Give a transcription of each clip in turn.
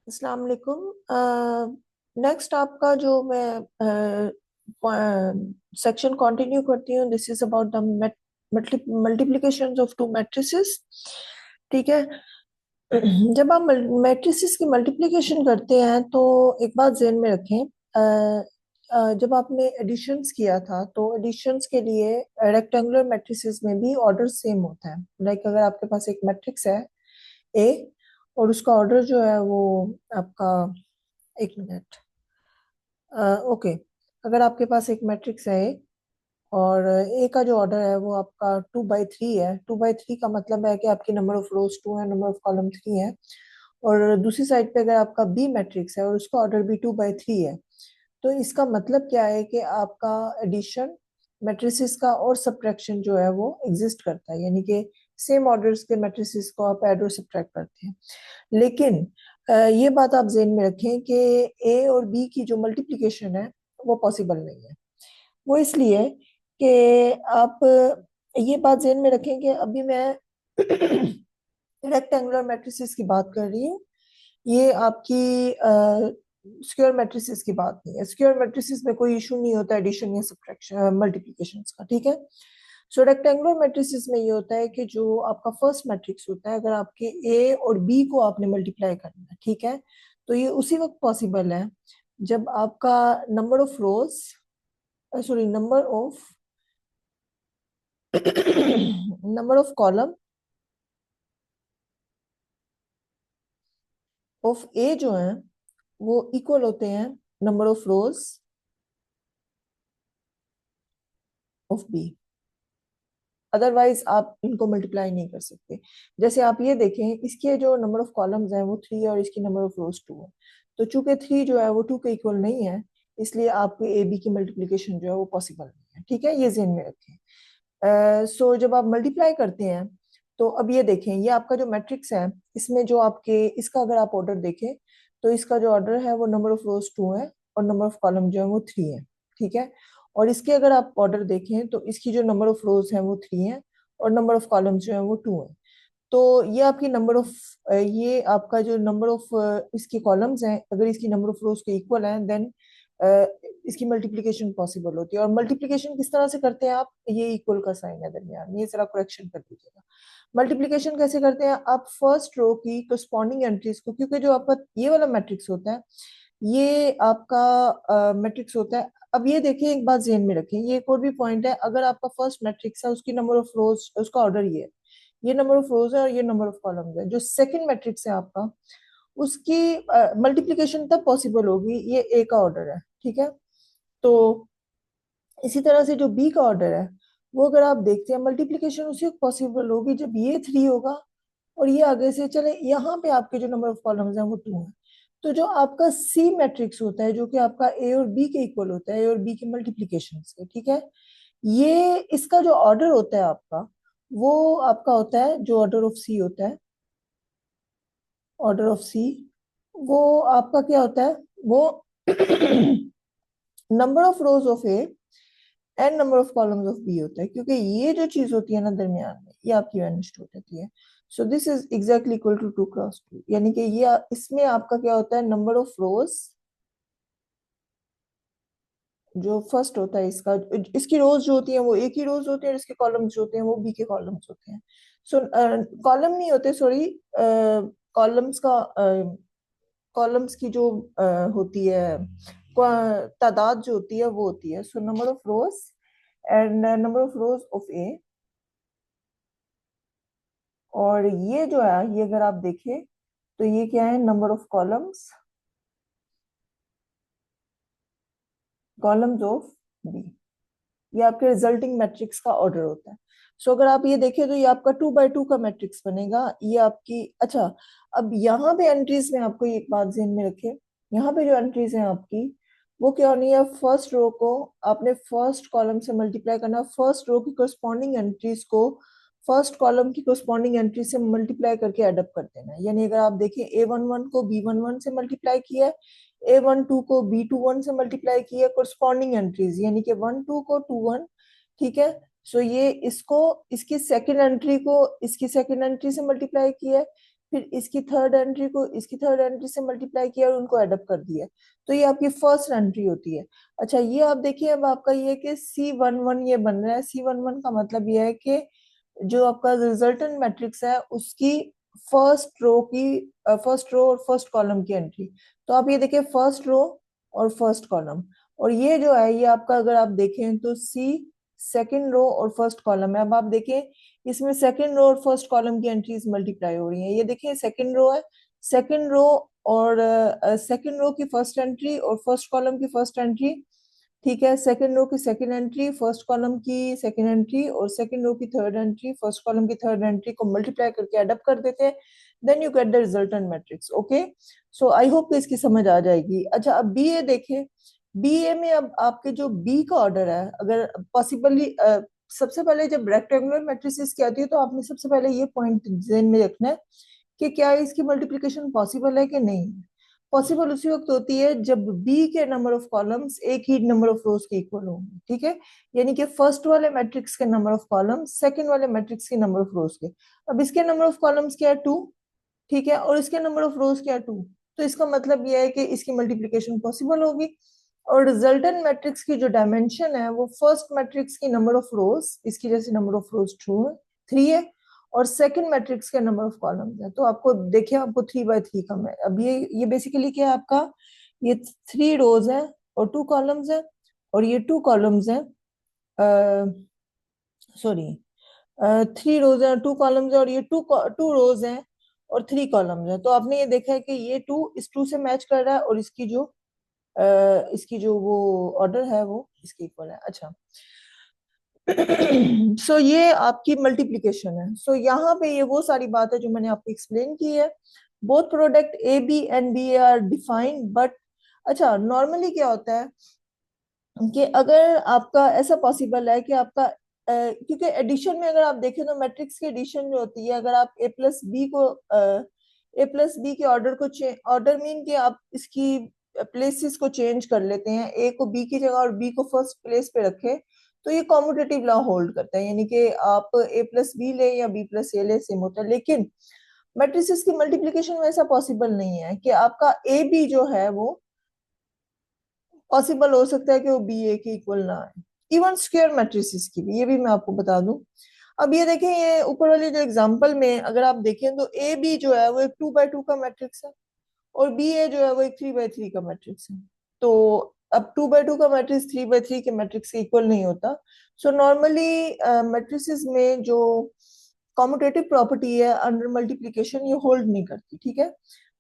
अस्सलाम वालेकुम। नेक्स्ट आपका जो मैं सेक्शन कंटिन्यू करती हूँ। This is about the multiplication of to matrices. ठीक है। जब आप मैट्रिसेस की मल्टीप्लिकेशन करते हैं तो एक बात ध्यान में रखें। जब आपने एडिशंस किया था तो एडिशंस के लिए रेक्टेंगुलर मैट्रिसेस में भी ऑर्डर सेम होता है। लाइक अगर आपके पास एक मैट्रिक्स है ए और उसका ऑर्डर जो है वो आपका, एक मिनट, ओके, अगर आपके पास एक मैट्रिक्स है और ए का जो ऑर्डर है वो आपका 2/3 है। 2/3 का मतलब है कि आपकी नंबर ऑफ रोज 2 है, नंबर ऑफ कॉलम 3 है। और दूसरी साइड पे अगर आपका बी मैट्रिक्स है और उसका ऑर्डर भी 2/3 है, तो इसका मतलब क्या है कि आपका एडिशन मैट्रिसेस का और सब्ट्रैक्शन जो है वो एग्जिस्ट करता है, यानी कि सेम ऑर्डर्स के मैट्रिसेस को आप ऐड और सब्ट्रैक्ट करते हैं। लेकिन ये बात आप ज़हन में रखें कि ए और बी की जो मल्टीप्लिकेशन है वो पॉसिबल नहीं है। वो इसलिए कि आप ये बात ज़हन में रखें कि अभी मैं रेक्टेंगुलर मैट्रिसेस की बात कर रही हूँ। ये आपकी स्क्वायर मैट्रिसेस की बात नहीं है। स्क्वायर मैट्रिसेस में कोई इशू नहीं होता एडिशन या सब्ट्रैक्शन मल्टीप्लिकेशन का। ठीक है। सो रेक्टेंगुलर मैट्रिसेस में ये होता है कि जो आपका फर्स्ट मैट्रिक्स होता है, अगर आपके ए और बी को आपने मल्टीप्लाई करना है, ठीक है, तो ये उसी वक्त पॉसिबल है जब आपका number of rows, sorry, number of number of column of A जो है वो इक्वल होते हैं number of rows of B. Otherwise आप इनको मल्टीप्लाई नहीं कर सकते। जैसे आप ये देखें, इसके जो नंबर ऑफ कॉलम्स हैं वो 3 और इसकी नंबर ऑफ रोज 2 है। तो चूंकि 3 जो है वो 2 के इक्वल नहीं है, इसलिए आपके ए बी की मल्टीप्लिकेशन जो है वो पॉसिबल नहीं है। ठीक है, ये ध्यान में रखें। सो जब आप मल्टीप्लाई करते हैं तो अब ये देखें, ये आपका जो मैट्रिक्स है इसमें जो आपके इसका अगर आप ऑर्डर देखें तो इसका जो ऑर्डर है वो नंबर ऑफ रोज 2 है और नंबर ऑफ कॉलम जो है वो 3 है। ठीक है। और इसके अगर आप ऑर्डर देखें तो इसकी जो नंबर ऑफ रोज है वो 3 है और नंबर ऑफ कॉलम्स जो है वो 2 है। तो ये आपकी नंबर ऑफ, ये आपका जो नंबर ऑफ इसके कॉलम्स हैं, अगर इसकी नंबर ऑफ रोज के इक्वल हैं देन इसकी मल्टीप्लिकेशन पॉसिबल होती है। और मल्टीप्लिकेशन किस तरह से करते हैं आप, ये इक्वल का साइन है दरमियान, ये जरा करेक्शन कर दीजिएगा। मल्टीप्लिकेशन कैसे करते हैं आप, फर्स्ट रो की करस्पॉन्डिंग एंट्रीज को, क्योंकि जो आपका ये वाला मैट्रिक्स होता है ये आपका मैट्रिक्स होता है। अब ये देखिए, एक बात ध्यान में रखें, ये एक और भी पॉइंट है। अगर आपका फर्स्ट मैट्रिक्स है उसकी नंबर ऑफ रोज, उसका ऑर्डर ये नंबर ऑफ रोज है और ये नंबर ऑफ कॉलम्स है। जो सेकंड मैट्रिक्स है आपका, उसकी मल्टीप्लिकेशन तब पॉसिबल होगी, ये ए का ऑर्डर है, ठीक है। तो इसी तरह से जो बी का ऑर्डर है वो अगर आप देखते हैं, मल्टीप्लिकेशन उसी वक्त पॉसिबल होगी जब ये 3 होगा और ये आगे से चले, यहाँ पे आपके जो नंबर ऑफ कॉलम्स हैं वो 2 है। तो जो आपका सी मैट्रिक्स होता है जो कि आपका ए और बी के इक्वल होता है, ए और बी की मल्टीप्लिकेशन से, ठीक है, ये इसका जो ऑर्डर होता है आपका, वो आपका होता है जो ऑर्डर ऑफ सी होता है, ऑर्डर ऑफ सी, वो आपका क्या होता है, वो number of rows of A and number of columns of B होता है। क्योंकि ये जो चीज होती है ना दरमियान में, ये आपकी वैनिश्ड हो जाती है। So this is exactly equal to 2 cross 2, यानी कि ये इसमें आपका क्या होता है, नंबर ऑफ रोज जो फर्स्ट होता है इसका, इसकी रोज जो होती है वो ए की रोज होती है और इसके कॉलम्स जो होते हैं वो बी के कॉलम्स होते हैं। सो कॉलम नहीं होते, सॉरी, कॉलम्स का, कॉलम्स की जो होती है तादाद जो होती है वो होती है, so number of rows and number of rows of A. और ये जो है, ये अगर आप देखें तो ये क्या है, number of columns, columns of B, ये आपके रिजल्टिंग मैट्रिक्स का ऑर्डर होता है। सो अगर आप ये देखें तो ये आपका 2/2 का मैट्रिक्स बनेगा, ये आपकी, अच्छा, अब यहाँ पे एंट्रीज में आपको एक बात ध्यान में रखें, यहाँ पे जो एंट्रीज हैं आपकी वो क्या होनी है, फर्स्ट रो को आपने फर्स्ट कॉलम से मल्टीप्लाई करना, फर्स्ट रो की करस्पॉन्डिंग एंट्रीज को फर्स्ट कॉलम की करस्पॉन्डिंग एंट्री से मल्टीप्लाई करके एडअप कर देना है। यानी अगर आप देखें, A11 को B11 से मल्टीप्लाई किया, A12 को B21 से मल्टीप्लाई किया, करस्पॉन्डिंग एंट्रीज यानी कि 1 2 को 2 1, ठीक है। सो ये इसको, इसकी सेकंड एंट्री को इसकी सेकंड एंट्री से मल्टीप्लाई किया है, फिर इसकी थर्ड एंट्री को इसकी थर्ड एंट्री से मल्टीप्लाई किया और उनको एडअप कर दिया, तो ये आपकी फर्स्ट एंट्री होती है। अच्छा ये आप देखिए, अब आपका ये है कि C11 ये बन रहा है। C11 का मतलब ये है कि जो आपका रिजल्टेंट मैट्रिक्स है उसकी फर्स्ट रो और फर्स्ट कॉलम की एंट्री। तो आप ये देखिए, फर्स्ट रो और फर्स्ट कॉलम, और ये जो है ये आपका अगर आप देखें तो C सेकेंड रो और फर्स्ट कॉलम है। अब आप देखें इसमें सेकेंड रो और फर्स्ट कॉलम की एंट्रीज मल्टीप्लाई हो रही हैं। ये देखिए सेकेंड रो है, सेकेंड रो और सेकेंड रो की फर्स्ट एंट्री और फर्स्ट कॉलम की फर्स्ट एंट्री, ठीक है, सेकेंड रो की सेकेंड एंट्री, फर्स्ट कॉलम की सेकेंड एंट्री और सेकेंड रो की थर्ड एंट्री, फर्स्ट कॉलम की थर्ड एंट्री को मल्टीप्लाई करके एडअप कर देते हैं, then you get the resultant matrix. Okay, so I hope कि इसकी समझ आ जाएगी। अच्छा अब बी ए देखें, बी ए में अब आपके जो बी का ऑर्डर है, अगर पॉसिबली सबसे पहले जब रेक्टेंगुलर मैट्रिसेस की आती है तो आपने सबसे पहले ये पॉइंट ध्यान में रखना है कि क्या इसकी मल्टीप्लिकेशन पॉसिबल है कि नहीं। पॉसिबल उसी वक्त होती है जब बी के नंबर ऑफ कॉलम्स एक ही नंबर ऑफ रोज के इक्वल होंगे, ठीक है, यानी कि फर्स्ट वाले मैट्रिक्स के नंबर ऑफ कॉलम्स सेकंड वाले मैट्रिक्स के नंबर ऑफ रोज के। अब इसके नंबर ऑफ कॉलम्स क्या है 2, ठीक है, और इसके नंबर ऑफ रोज क्या है 2, तो इसका मतलब यह है कि इसकी मल्टीप्लिकेशन पॉसिबल होगी। और रिजल्टेंट मैट्रिक्स की जो डायमेंशन है वो फर्स्ट मैट्रिक्स की नंबर ऑफ रोज, इसकी जैसे नंबर ऑफ रोज 3 है, और सेकंड मैट्रिक्स के नंबर ऑफ कॉलम्स है। तो आपको देखिए आपको 3 by 3 कम है। अब ये बेसिकली क्या है आपका, ये 3 रोज है और 2 कॉलम्स है, और ये 2 कॉलम्स है, सॉरी 3 रोज है 2 कॉलम्स है, और ये टू रोज है और 3 कॉलम्स है। तो आपने ये देखा है कि ये 2 इस 2 से मैच कर रहा है और इसकी जो वो ऑर्डर है वो इसके इक्वल है। अच्छा सो ये आपकी मल्टीप्लिकेशन है। सो यहाँ पे ये वो सारी बात है जो मैंने आपको एक्सप्लेन की है। Both product A B and B are defined, but अच्छा नॉर्मली क्या होता है कि अगर आपका ऐसा पॉसिबल है कि आपका क्योंकि एडिशन में अगर आप देखें तो मैट्रिक्स की एडिशन जो होती है, अगर आप ए प्लस बी के ऑर्डर को ऑर्डर मीन कि आप इसकी प्लेसेस को चेंज कर लेते हैं, ए को बी की जगह और बी को फर्स्ट प्लेस पे रखे, तो ये कॉम्यूटेटिव लॉ होल्ड करता है, यानी कि आप ए प्लस बी ले या बी प्लस ए ले सेम होता है। लेकिन मैट्रिसेस की मल्टीप्लिकेशन में ऐसा पॉसिबल नहीं है कि आपका ए बी जो है वो पॉसिबल हो सकता है कि वो बी ए के इक्वल ना आए, इवन स्क्वायर मैट्रिसेस की भी, ये भी मैं आपको बता दूं। अब ये देखें, ये ऊपर वाली जो एग्जांपल में अगर आप देखें तो ए बी जो है वो एक 2 by 2 का मैट्रिक्स है, और बी ए जो है वो एक 3 by 3 का मैट्रिक्स है। तो अब 2 by 2 का मैट्रिक्स 3 by 3 के मैट्रिक्स के इक्वल नहीं होता। सो नॉर्मली मैट्रिसेस में जो कॉम्यूटेटिव प्रॉपर्टी है अंडर मल्टीप्लिकेशन ये होल्ड नहीं करती, ठीक है।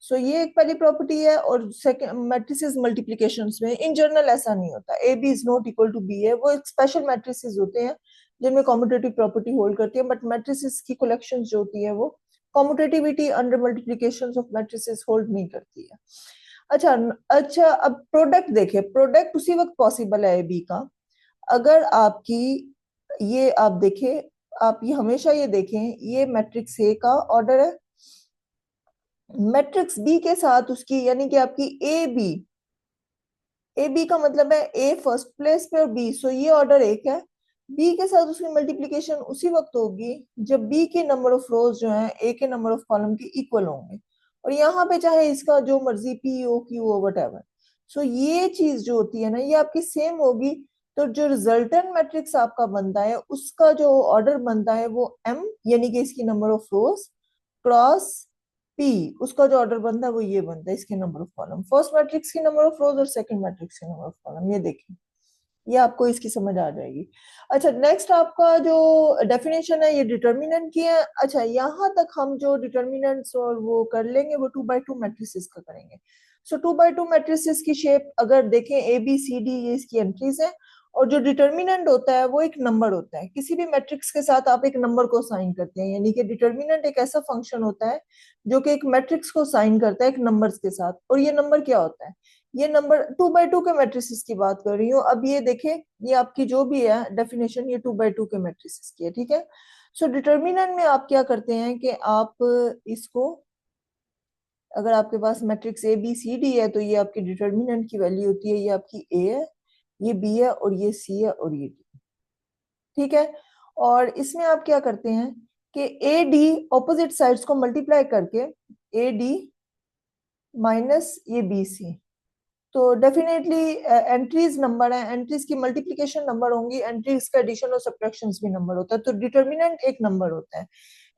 सो ये एक पहली प्रॉपर्टी है। और सेकंड, मैट्रिसेस मल्टीप्लिकेशंस में इन जनरल ऐसा नहीं होता, A B is not equal to B है, वो एक स्पेशल मैट्रिसेस होते हैं जिनमें कॉम्यूटेटिव प्रॉपर्टी होल्ड करती है, बट मैट्रिसेस की कलेक्शन जो होती है वो कॉम्यूटेटिविटी under multiplication of matrices hold नहीं करती है। अच्छा अच्छा, अब प्रोडक्ट देखें, प्रोडक्ट उसी वक्त पॉसिबल है ए बी का अगर आपकी, ये आप देखें, आप ये हमेशा ये देखें, ये मैट्रिक्स ए का ऑर्डर है, मैट्रिक्स बी के साथ उसकी यानी कि आपकी ए बी का मतलब है ए फर्स्ट प्लेस पे और बी, सो ये ऑर्डर एक है। बी के साथ उसकी मल्टीप्लिकेशन उसी वक्त होगी जब बी के नंबर ऑफ रोज जो है ए के नंबर ऑफ कॉलम के इक्वल होंगे, और यहाँ पे चाहे इसका जो मर्जी P O Q O whatever, so ये चीज जो होती है ना ये आपकी सेम होगी। तो जो रिजल्टेंट मैट्रिक्स आपका बनता है उसका जो ऑर्डर बनता है वो एम, यानी कि इसकी number of rose cross P, उसका जो ऑर्डर बनता है वो ये बनता है इसके number of column, first matrix की नंबर ऑफ रोज और सेकंड मैट्रिक्स की नंबर ऑफ कॉलम। ये देखिए, ये आपको इसकी समझ आ जाएगी। अच्छा नेक्स्ट आपका जो डेफिनेशन है ये डिटर्मिनेंट की है। अच्छा यहाँ तक हम जो डिटर्मिनेंट्स और वो कर लेंगे वो 2 by 2 मैट्रिसेस का करेंगे। सो 2 by 2 मैट्रिसेस की शेप अगर देखें ए बी सी डी ये इसकी एंट्रीज है, और जो डिटर्मिनेंट होता है वो एक नंबर होता है, किसी भी मैट्रिक्स के साथ आप एक नंबर को साइन करते हैं, यानी कि डिटर्मिनेंट एक ऐसा फंक्शन होता है जो कि एक मैट्रिक्स को साइन करता है एक नंबर्स के साथ, और ये नंबर क्या होता है, ये नंबर 2 by 2 के मैट्रिसेस की बात कर रही हूँ। अब ये देखें, ये आपकी जो भी है डेफिनेशन ये 2 by 2 के मैट्रिसेस की है, ठीक है। सो डिटर्मिनेंट में आप क्या करते हैं कि आप इसको, अगर आपके पास matrix A B C D है तो ये आपकी डिटर्मिनेंट की वैल्यू होती है, ये आपकी ए है, ये बी है और ये सी है और ये डी, ठीक है। और इसमें आप क्या करते हैं कि ए डी ऑपोजिट साइड्स को मल्टीप्लाई करके ए डी माइनस ये बी सी, तो डेफिनेटली एंट्रीज नंबर है, एंट्रीज की मल्टीप्लिकेशन नंबर होंगी, एंट्रीज का एडिशन और सब्ट्रैक्शन भी नंबर होता है, तो डिटर्मिनेंट एक नंबर होता है।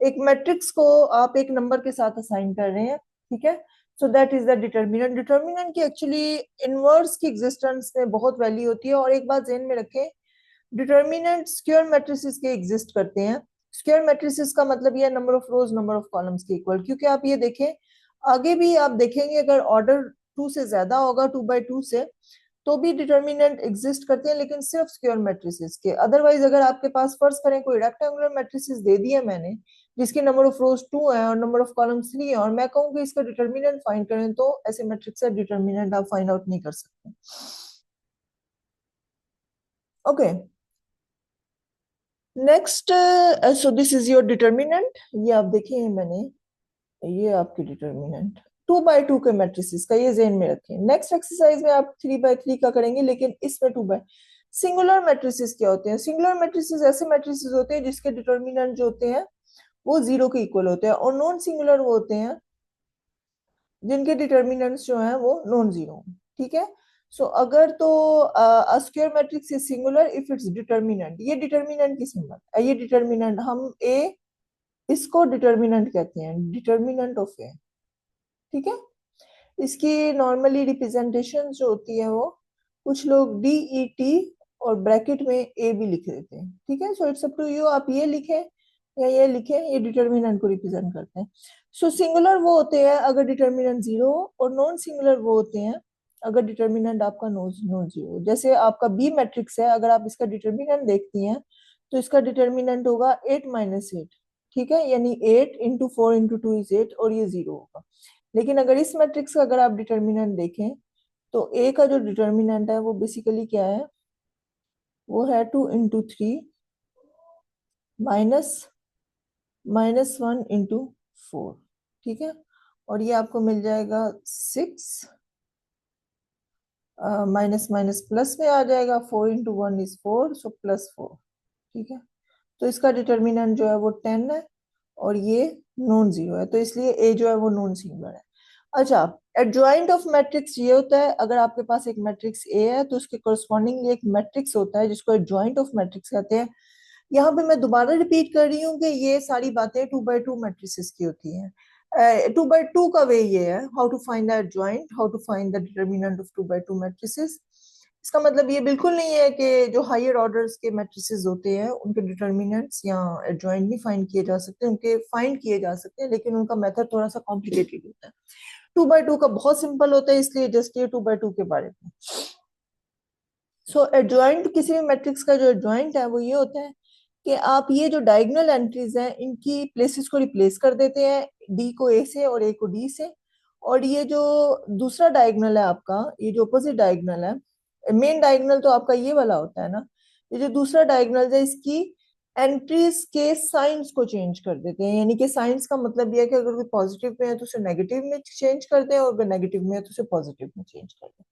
एक मैट्रिक्स को आप एक नंबर के साथ असाइन कर रहे हैं, ठीक है, so that is the determinant. Determinant की एक्चुअली इनवर्स की एग्जिस्टेंस में बहुत वैल्यू होती है। और एक बात ध्यान में रखें, डिटर्मिनेंट स्क्वायर मैट्रिसेस के एग्जिस्ट करते हैं। स्क्वायर मैट्रिसेस का मतलब ये number of rose number of columns के इक्वल, क्योंकि आप ये देखें आगे भी आप देखेंगे अगर ऑर्डर 2 से ज्यादा होगा 2/2 से, तो भी डिटर्मिनेंट एग्जिस्ट करते हैं, लेकिन सिर्फ स्क्वायर मैट्रिसेस के। अदरवाइज अगर आपके पास फर्ज करें कोई रेक्टेंगुलर मैट्रिसेस दे दिया मैंने जिसकी नंबर ऑफ रोज 2 है और नंबर ऑफ कॉलम्स 3 है, और मैं कहूँ कि इसका डिटर्मिनेंट फाइंड करें, तो ऐसे मैट्रिक्स का डिटर्मिनेंट आप फाइंड आउट नहीं कर सकते। Okay, next, so this is your determinant. ये आप देखिए मैंने, ये आपकी डिटर्मिनेंट 2/2 के मैट्रिसेस का, ये ज़हन में रखें। नेक्स्ट एक्सरसाइज में आप 3/3 का करेंगे, लेकिन इसमें 2/। सिंगुलर मैट्रिसेस क्या होते हैं? सिंगुलर मैट्रिसेस ऐसे मैट्रिसेस होते हैं जिसके डिटर्मिनेंट जो होते हैं वो 0 के इक्वल होते हैं, और नॉन सिंगुलर वो होते हैं जिनके डिटर्मिनेंट्स जो हैं वो नॉन जीरो, ठीक है। सो अगर तो square matrix is singular if its determinant, ये डिटर्मिनेंट की सिंबल है, ये डिटर्मिनेंट हम ए, इसको डिटर्मिनेंट कहते हैं, डिटर्मिनेंट ऑफ ए, ठीक है। इसकी नॉर्मली रिप्रेजेंटेशन जो होती है वो कुछ लोग डी ई टी और ब्रैकेट में ए भी लिख देते हैं, ठीक है। So it's up to you, आप ये लिखें या ये लिखें, ये डिटर्मिनेंट को रिप्रेजेंट करते हैं। सो सिंगुलर वो होते हैं अगर डिटर्मिनेंट जीरो हो, और नॉन सिंगुलर वो होते हैं अगर डिटर्मिनेंट आपका नॉन जीरो। जैसे आपका बी मैट्रिक्स है, अगर आप इसका डिटर्मिनेंट देखती हैं तो इसका डिटर्मिनेंट होगा 8 - 8, ठीक है, यानी 8 × 4 × 2 इज 8, और ये जीरो होगा। लेकिन अगर इस मैट्रिक्स का अगर आप डिटर्मिनेंट देखें तो ए का जो डिटर्मिनेंट है वो बेसिकली क्या है, वो है 2 × 3 माइनस -1 × 4, ठीक है। और ये आपको मिल जाएगा 6, माइनस माइनस प्लस में आ जाएगा, 4 × 1 = 4, सो +4, ठीक है। तो इसका डिटर्मिनेंट जो है वो 10 है, और ये नॉन जीरो है, तो इसलिए ए जो है वो नॉन सिंगुलर है। अच्छा, एडजॉइंट ऑफ मैट्रिक्स ये होता है, अगर आपके पास एक मैट्रिक्स ए है तो उसके कोरस्पॉन्डिंग एक मैट्रिक्स होता है जिसको एडजॉइंट ऑफ मैट्रिक्स कहते हैं। यहाँ पे मैं दोबारा रिपीट कर रही हूँ कि ये सारी बातें 2/2 मैट्रिसेस की होती हैं। 2/2 का वे ये है, how to find the adjoint, how to find the determinant of 2/2 matrices. इसका मतलब ये बिल्कुल नहीं है कि जो हायर ऑर्डर्स के मैट्रिसेस होते हैं उनके डिटर्मिनेंट्स या एडजॉइंट नहीं फाइंड किए जा सकते, उनके फाइंड किए जा सकते हैं, लेकिन उनका मेथड थोड़ा सा कॉम्प्लिकेटेड होता है। 2/2 का बहुत सिंपल होता है, इसलिए जस्ट ये 2/2 के बारे में। सो एडजॉइंट, किसी भी मैट्रिक्स का जो एडजॉइंट है वो ये होता है कि आप ये जो डायगोनल एंट्रीज हैं इनकी प्लेसेस को रिप्लेस कर देते हैं, डी को ए से और ए को डी से। और ये जो दूसरा डायगोनल है आपका, ये जो अपोजिट डायगोनल है, मेन डायगोनल तो आपका ये वाला होता है ना, ये जो दूसरा डायगोनल है इसकी एंट्रीज के साइंस को चेंज कर देते हैं। यानी कि साइंस का मतलब ये है कि अगर कोई पॉजिटिव में है तो उसे नेगेटिव में चेंज कर दें, और अगर नेगेटिव में है तो उसे पॉजिटिव में चेंज कर दें।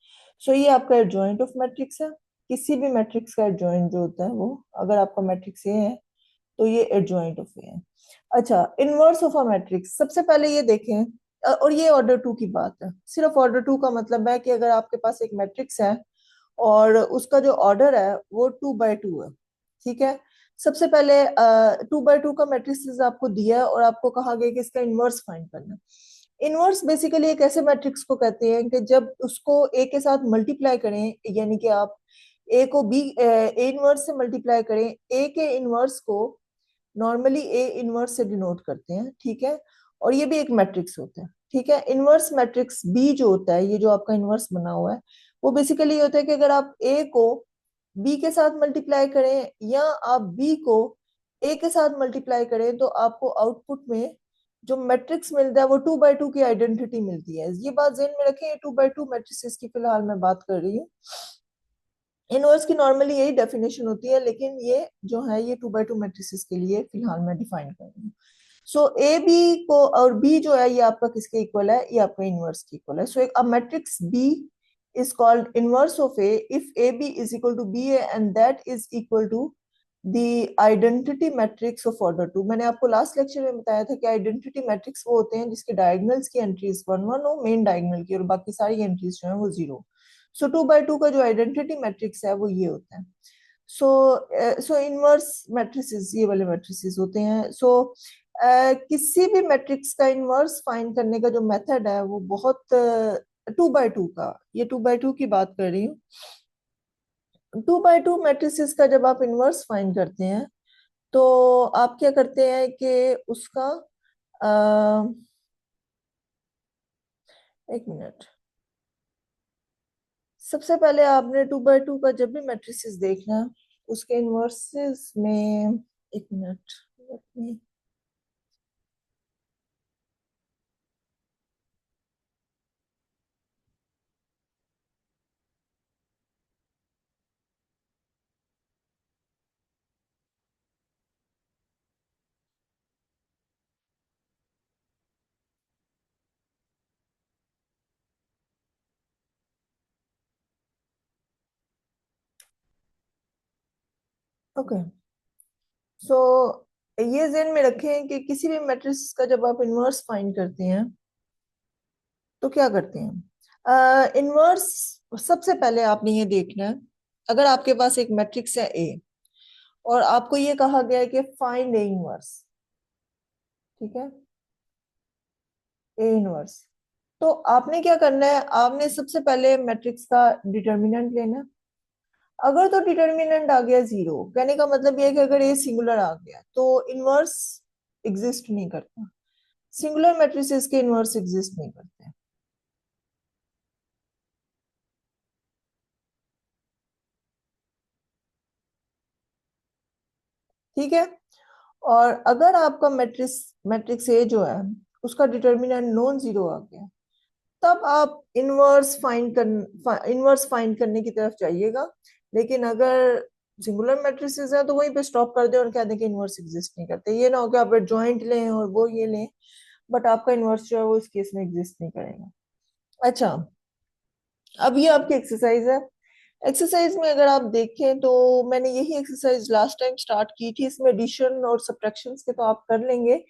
सो ये आपका एडजॉइंट ऑफ मैट्रिक्स है। किसी भी मैट्रिक्स का एडजॉइंट जो होता है वो, अगर आपका मैट्रिक्स ये है तो ये एडजॉइंट ऑफ ए है। अच्छा, इनवर्स ऑफ अ मैट्रिक्स, सबसे पहले ये देखें, और ये ऑर्डर 2 की बात है। सिर्फ ऑर्डर 2 का मतलब है कि अगर आपके पास एक मैट्रिक्स है और उसका जो ऑर्डर है वो 2/2 है, ठीक है। सबसे पहले 2/2 का मैट्रिक्स आपको दिया है और आपको कहा गया कि इसका इनवर्स फाइंड करना। इनवर्स बेसिकली एक ऐसे मैट्रिक्स को कहते हैं कि जब उसको ए के साथ मल्टीप्लाई करें, यानी कि आप ए को बी ए इनवर्स से मल्टीप्लाई करें, ए के इनवर्स को नॉर्मली ए इनवर्स से डिनोट करते हैं, ठीक है। और ये भी एक मैट्रिक्स होता है, ठीक है। इनवर्स मैट्रिक्स बी जो होता है, ये जो आपका इनवर्स बना हुआ है, वो बेसिकली ये होता है कि अगर आप ए को बी के साथ मल्टीप्लाई करें या आप बी को ए के साथ मल्टीप्लाई करें, तो आपको आउटपुट में जो मैट्रिक्स मिलता है वो 2/2 की आइडेंटिटी मिलती है। ये बात ध्यान में रखें, 2/2 मैट्रिसेस की फिलहाल मैं बात कर रही हूँ। इनवर्स की नॉर्मली यही डेफिनेशन होती है, लेकिन ये जो है ये 2/2 मैट्रिसेस के लिए फिलहाल मैं डिफाइन कर रही हूँ। सो ए बी को, और बी जो है ये आपका किसके इक्वल है, ये आपका इनवर्स के इक्वल है। सो एक matrix B is called inverse of A if AB is equal to BA and that is equal to the identity matrix of order two. मैंने आपको लास्ट लेक्चर में बताया था कि आइडेंटिटी मैट्रिक्स वो होते हैं जिसके डायगोनल्स की एंट्रीज वन वन हो, मेन डायगोनल की, और बाकी सारी एंट्रीज जो है वो जीरो। सो 2 by 2 का जो आइडेंटिटी मैट्रिक्स है वो ये होता है। सो इनवर्स मैट्रिसेस, ये वाले मैट्रिसेस होते हैं। किसी भी मैट्रिक्स का इनवर्स फाइंड करने का जो मेथड है वो बहुत 2 by 2 का, ये 2 by 2 की बात कर रही हूँ। 2 by 2 मैट्रिसेस का जब आप इनवर्स फाइंड करते हैं तो आप क्या करते हैं कि उसका अ, एक मिनट, सबसे पहले आपने 2 by 2 का जब भी मैट्रिसेस देखना है उसके इनवर्सेस में, एक मिनट, ओके। सो ये ध्यान में रखें कि किसी भी मैट्रिक्स का जब आप इनवर्स फाइंड करते हैं तो क्या करते हैं। इनवर्स सबसे पहले आपने ये देखना है, अगर आपके पास एक मैट्रिक्स है ए और आपको ये कहा गया है कि फाइंड ए इनवर्स, ठीक है, ए इनवर्स, तो आपने क्या करना है, आपने सबसे पहले मैट्रिक्स का डिटर्मिनेंट लेना है। अगर तो डिटर्मिनेंट आ गया जीरो, कहने का मतलब ये है कि अगर ए सिंगुलर आ गया तो इनवर्स एग्जिस्ट नहीं करता, सिंगुलर मैट्रिसेस के इनवर्स एग्जिस्ट नहीं करते। ठीक है। और अगर आपका मैट्रिक्स मैट्रिक्स ए जो है उसका डिटर्मिनेंट नॉन जीरो आ गया, तब आप इनवर्स फाइंड करने की तरफ जाइएगा। लेकिन अगर सिंगुलर मैट्रिसेस है तो वहीं पे स्टॉप कर दे और कह दें कि इनवर्स एग्जिस्ट नहीं करते। ये ना हो कि आप जॉइंट लें और वो ये लें, बट आपका इनवर्स जो है वो इस केस में एग्जिस्ट नहीं करेगा। अच्छा, अब ये आपकी एक्सरसाइज है। एक्सरसाइज में अगर आप देखें तो मैंने यही एक्सरसाइज लास्ट टाइम स्टार्ट की थी, इसमें एडिशन और सब्ट्रैक्शंस के तो आप कर लेंगे,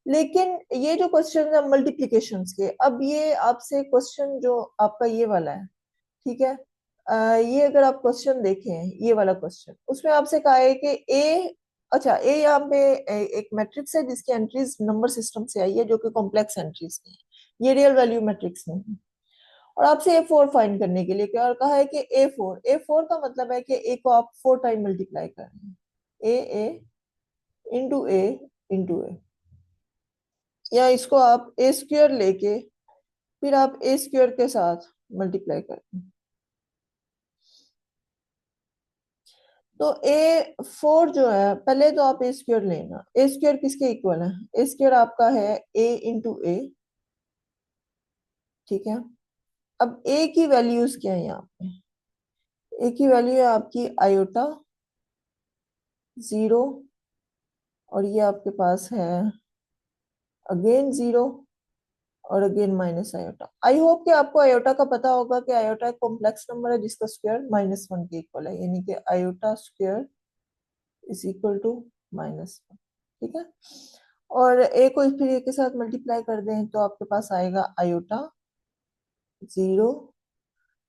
लेकिन ये जो क्वेश्चन है मल्टीप्लिकेशंस के, अब ये आपसे क्वेश्चन जो आपका ये वाला है, ठीक है, ये अगर आप क्वेश्चन देखें, ये वाला क्वेश्चन, उसमें आपसे कहा है कि ए, अच्छा ए यहाँ पे एक मैट्रिक्स है जिसकी एंट्रीज नंबर सिस्टम से आई है जो कि कॉम्प्लेक्स एंट्रीज की है, ये रियल वैल्यू मैट्रिक्स में है। और आपसे ए फोर फाइंड करने के लिए क्या और कहा है कि ए फोर का मतलब है कि ए को आप 4 टाइम मल्टीप्लाई कर रहे हैं, ए इंटू ए इंटू ए, या इसको आप ए स्क्वेयर लेके फिर आप ए स्क्वेयर के साथ मल्टीप्लाई करते हैं। तो ए फोर जो है, पहले तो आप ए स्क्वेयर लेना, ए स्क्वेयर किसके इक्वल है, ए स्क्वेयर आपका है ए इंटू ए, ठीक है। अब ए की वैल्यूज क्या है यहाँ पे, ए की वैल्यू है आपकी आयोटा, जीरो, और ये आपके पास है अगेन जीरो, और अगेन माइनस आयोटा। आई होप कि आपको आयोटा का पता होगा कि आयोटा एक कॉम्प्लेक्स नंबर है जिसका स्क्वायर -1 के इक्वल है, यानी कि iota square is equal to -1, ठीक है। और ए को फिर ए के साथ मल्टीप्लाई कर दें तो आपके पास आएगा आयोटा, जीरो,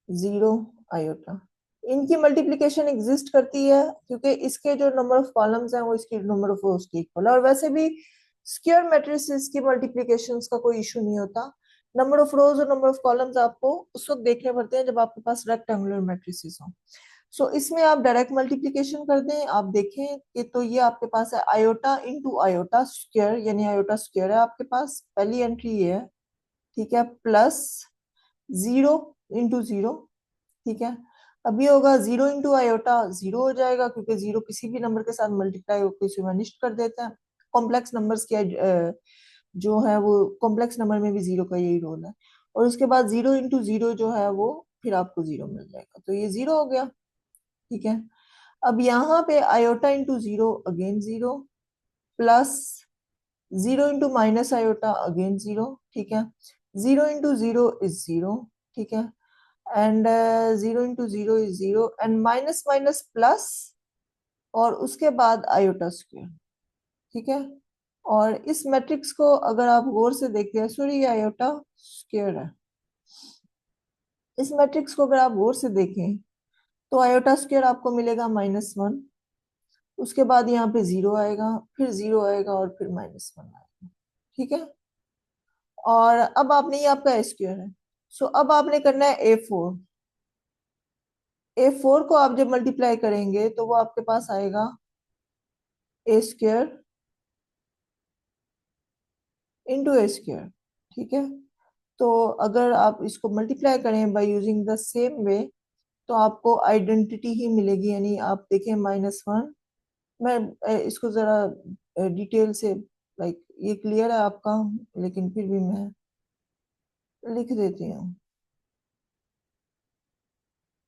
जीरो, आयोटा। इनकी मल्टीप्लिकेशन एग्जिस्ट करती है क्योंकि इसके जो नंबर ऑफ कॉलम्स हैं वो इसकी नंबर ऑफ रोज के इक्वल है, और वैसे भी स्क्वायर मैट्रिसेस की मल्टीप्लिकेशंस का कोई इशू नहीं होता। नंबर ऑफ रोज और नंबर ऑफ कॉलम्स आपको उस वक्त देखने पड़ते हैं जब आपके पास रेक्टेंगुलर मैट्रिसेस हो। इसमें आप डायरेक्ट मल्टीप्लिकेशन कर दें, आप देखें कि तो ये आपके पास है आयोटा इंटू आयोटा स्क्वायर, यानी आयोटा स्क्वायर है आपके पास, पहली एंट्री ये है, ठीक है, प्लस जीरो इंटू जीरो, ठीक है। अब ये होगा जीरो इंटू आयोटा, जीरो हो जाएगा क्योंकि जीरो किसी भी नंबर के साथ मल्टीप्लाई होकर उसे वनिश कर देता है। कॉम्प्लेक्स नंबर्स के जो है वो, कॉम्प्लेक्स नंबर में भी जीरो का यही रोल है। और उसके बाद जीरो इंटू जीरो जो है वो फिर आपको जीरो मिल जाएगा, तो ये जीरो हो गया, ठीक है। अब यहाँ पे iota into zero again zero, plus zero into minus iota again zero, ठीक है। Zero into zero is zero, ठीक है। And zero into zero is zero, and minus minus plus और उसके बाद आयोटा स्क्वायर। ठीक है, और इस मैट्रिक्स को अगर आप गौर से देखें, सॉरी ये आयोटा स्क्वायर है, इस मैट्रिक्स को अगर आप गौर से देखें तो आयोटा स्क्वायर आपको मिलेगा -1, उसके बाद यहाँ पे 0 आएगा, फिर 0 आएगा और फिर -1 आएगा। ठीक है, और अब आपने, ये आपका स्क्वायर है, सो अब आपने करना है A4। A4 को आप जब मल्टीप्लाई करेंगे तो वो आपके पास आएगा A² इंटू A²। ठीक है, तो अगर आप इसको मल्टीप्लाई करें by using the same way तो आपको आइडेंटिटी ही मिलेगी, यानी आप देखें -1। मैं इसको जरा डिटेल से, लाइक ये क्लियर है आपका, लेकिन फिर भी मैं लिख देती हूँ।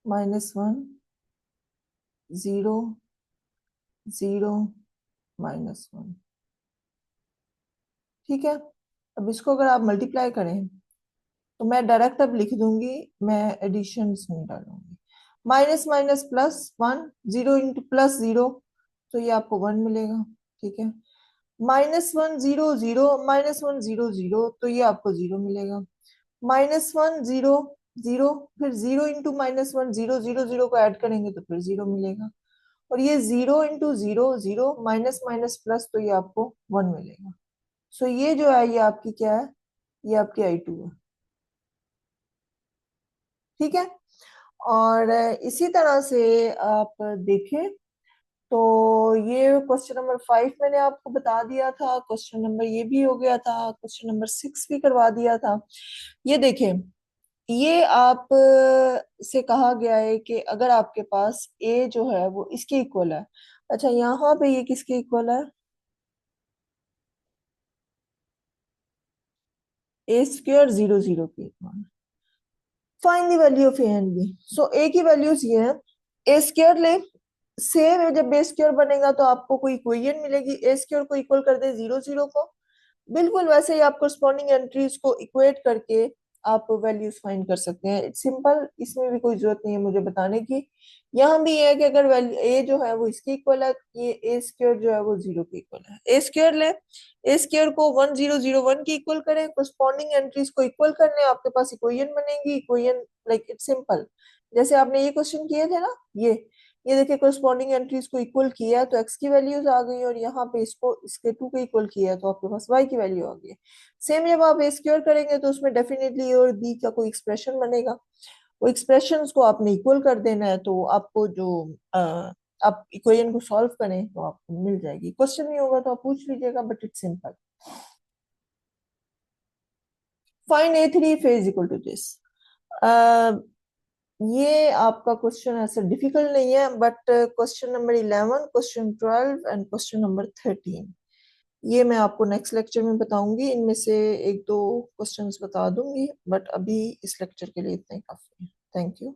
-1, 0, 0, -1। ठीक है, अब इसको अगर आप मल्टीप्लाई करें तो मैं डायरेक्ट अब लिख दूंगी, मैं एडिशंस नहीं डालूंगी। माइनस माइनस प्लस 1, 0 इंटू +0, तो ये आपको 1 मिलेगा। ठीक है, -1, 0, 0, -1, 0, 0, तो ये आपको 0 मिलेगा। -1, 0, 0, फिर 0 इंटू -1, 0, 0, 0 को ऐड करेंगे तो फिर 0 मिलेगा। और ये 0 इंटू 0, 0, माइनस माइनस प्लस, तो ये आपको 1 मिलेगा। सो ये जो है ये आपकी क्या है, ये आपकी I2 है। ठीक है, और इसी तरह से आप देखें तो ये क्वेश्चन नंबर 5 मैंने आपको बता दिया था, क्वेश्चन नंबर ये भी हो गया था, क्वेश्चन नंबर 6 भी करवा दिया था। ये देखें, ये आप से कहा गया है कि अगर आपके पास ए जो है वो इसके इक्वल है। अच्छा, यहाँ पे ये किसके इक्वल है? A² 0, 0 के equal. Find the value of A and B. So A की वैल्यूज ये है, A² ले, सेम है, जब A² बनेगा तो आपको कोई इक्वेशन मिलेगी, A² को इक्वल कर दे 0, 0 को, बिल्कुल वैसे ही आप करस्पॉन्डिंग एंट्रीज को इक्वेट करके आप वैल्यूज फाइंड कर सकते हैं। इट्स सिंपल, इसमें भी कोई जरूरत नहीं है मुझे बताने की। यहाँ भी है कि अगर वैल्यू ए जो है वो इसके इक्वल है, ये A² जो है वो 0 के इक्वल है। A² ले, A² को 1, 0, 0, 1 के इक्वल करें, करस्पॉन्डिंग एंट्रीज को इक्वल करने, आपके पास इक्वेशन बनेगी। इक्वेशन लाइक इट्स सिंपल, जैसे आपने ये क्वेश्चन किए थे ना, ये देखिए करस्पॉन्डिंग एंट्रीज को इक्वल किया तो एक्स की वैल्यूज आ गई, और यहाँ पे इसको इसके 2 के इक्वल किया तो आपके पास वाई की वैल्यू आ गई। सेम जब आप स्क्वायर करेंगे तो उसमें डेफिनेटली ए और बी का कोई एक्सप्रेशन बनेगा, वो एक्सप्रेशंस को आपने इक्वल कर देना है, तो आपको जो आप इक्वेशन को सॉल्व करें तो आपको मिल जाएगी। क्वेश्चन नहीं होगा तो आप पूछ लीजिएगा, but it's simple. Find A3 phase equal to this. ये आपका क्वेश्चन ऐसा डिफिकल्ट नहीं है, but question number 11, question 12 and question number 13 ये मैं आपको नेक्स्ट लेक्चर में बताऊंगी। इनमें से एक दो क्वेश्चंस बता दूंगी, बट अभी इस लेक्चर के लिए इतना ही काफी है। Thank you.